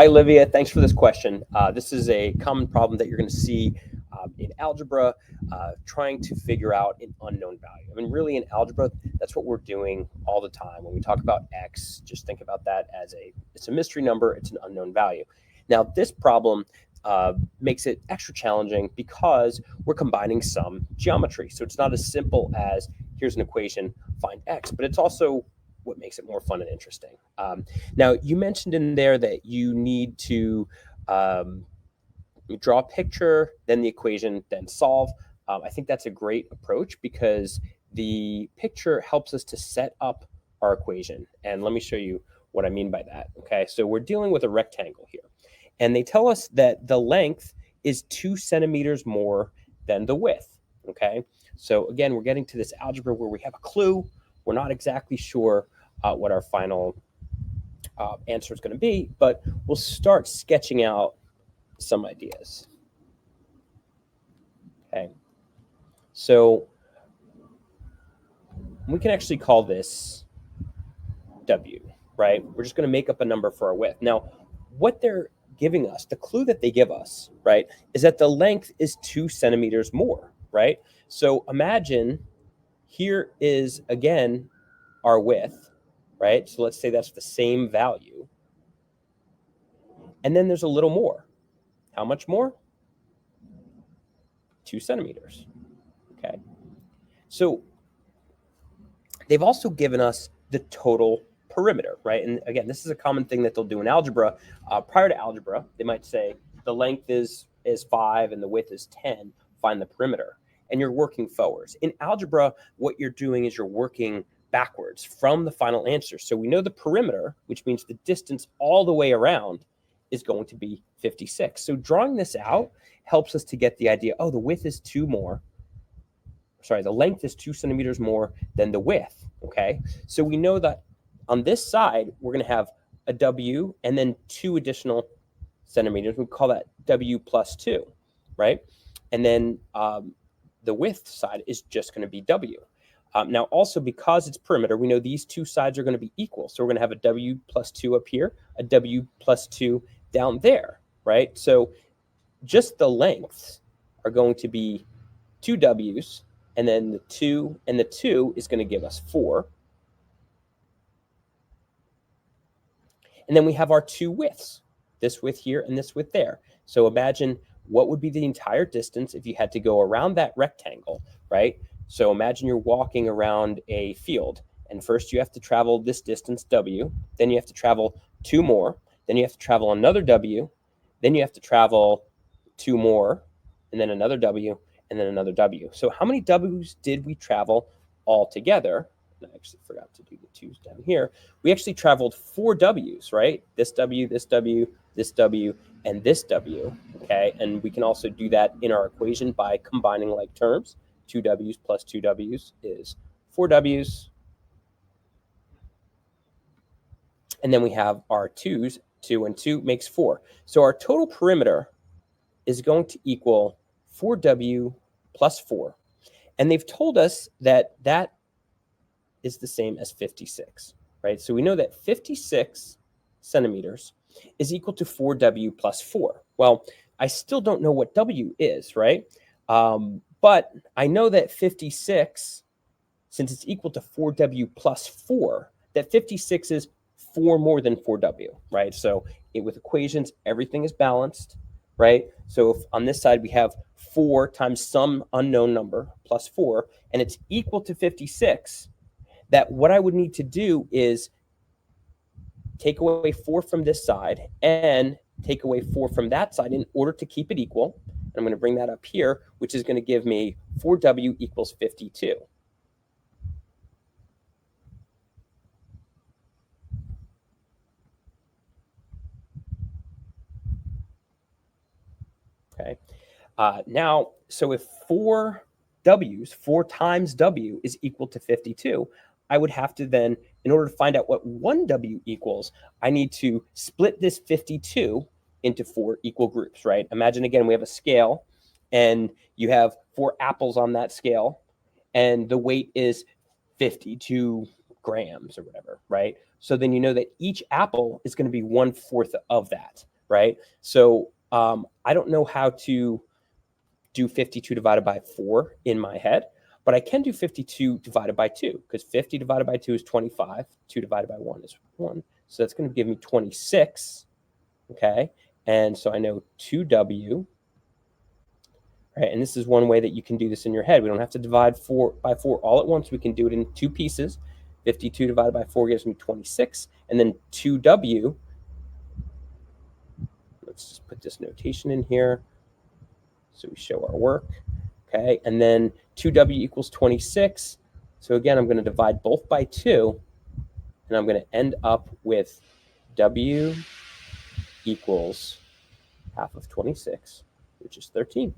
Hi, Olivia. Thanks for this question. This is a common problem that you're going to see in algebra, trying to figure out an unknown value. I mean, really in algebra, that's what we're doing all the time. When we talk about x, just think about that as it's a mystery number, it's an unknown value. Now, this problem makes it extra challenging because we're combining some geometry. So it's not as simple as here's an equation, find x, but it's also what makes it more fun and interesting. Now, you mentioned in there that you need to draw a picture, then the equation, then solve. I think that's a great approach because the picture helps us to set up our equation. And let me show you what I mean by that. Okay, so we're dealing with a rectangle here. And they tell us that the length is 2 centimeters more than the width. Okay, so again, we're getting to this algebra where we have a clue. We're not exactly sure what our final answer is going to be, but we'll start sketching out some ideas. Okay, so we can actually call this W, right? We're just going to make up a number for our width. Now, what they're giving us, the clue that they give us, right, is that the length is 2 centimeters more, right? So imagine here is, again, our width, right? So let's say that's the same value. And then there's a little more. How much more? 2 centimeters. Okay. So they've also given us the total perimeter, right? And again, this is a common thing that they'll do in algebra. Prior to algebra, they might say the length is 5 and the width is 10. Find the perimeter. And you're working forwards. In algebra, what you're doing is you're working backwards from the final answer. So we know the perimeter, which means the distance all the way around, is going to be 56. So drawing this out helps us to get the idea, oh, the width is 2 more. Sorry, the length is 2 centimeters more than the width, okay? So we know that on this side, we're going to have a W and then 2 additional centimeters. We call that W plus 2, right? And then the width side is just going to be W. Now, also, because it's perimeter, we know these two sides are going to be equal. So we're going to have a W plus 2 up here, a W plus 2 down there, right? So just the lengths are going to be 2 W's, and then the 2 and the 2 is going to give us 4. And then we have our 2 widths, this width here and this width there. So imagine what would be the entire distance if you had to go around that rectangle, right? So imagine you're walking around a field, and first you have to travel this distance, W, then you have to travel 2 more, then you have to travel another W, then you have to travel 2 more, and then another W, and then another W. So how many W's did we travel all together? I actually forgot to do the 2's down here. We actually traveled 4 W's, right? This W, this W, this W, and this W, okay? And we can also do that in our equation by combining like terms. 2 W's plus 2 W's is 4 W's. And then we have our 2's. 2 and 2 makes 4. So our total perimeter is going to equal 4W plus 4. And they've told us that that is the same as 56, right? So we know that 56 centimeters is equal to 4W plus 4. Well, I still don't know what W is, right? But I know that 56, since it's equal to 4W plus 4, that 56 is 4 more than 4W, right? So with equations, everything is balanced, right? So if on this side we have 4 times some unknown number plus 4, and it's equal to 56, that what I would need to do is take away 4 from this side and take away 4 from that side in order to keep it equal. And I'm going to bring that up here, which is going to give me 4W equals 52. Okay. Now, so if 4 W's, 4 times W is equal to 52, I would have to then, in order to find out what 1 W equals, I need to split this 52 into 4 equal groups, right? Imagine, again, we have a scale, and you have 4 apples on that scale, and the weight is 52 grams or whatever, right? So then you know that each apple is going to be 1/4 of that. right? So I don't know how to do 52 divided by 4 in my head, but I can do 52 divided by 2, because 50 divided by 2 is 25. 2 divided by 1 is 1. So that's going to give me 26, okay? And so I know 2W, right? And this is one way that you can do this in your head. We don't have to divide 4 by 4 all at once. We can do it in 2 pieces. 52 divided by 4 gives me 26. And then 2W, let's just put this notation in here so we show our work. Okay, and then 2W equals 26. So again, I'm going to divide both by 2, and I'm going to end up with W equals half of 26, which is 13.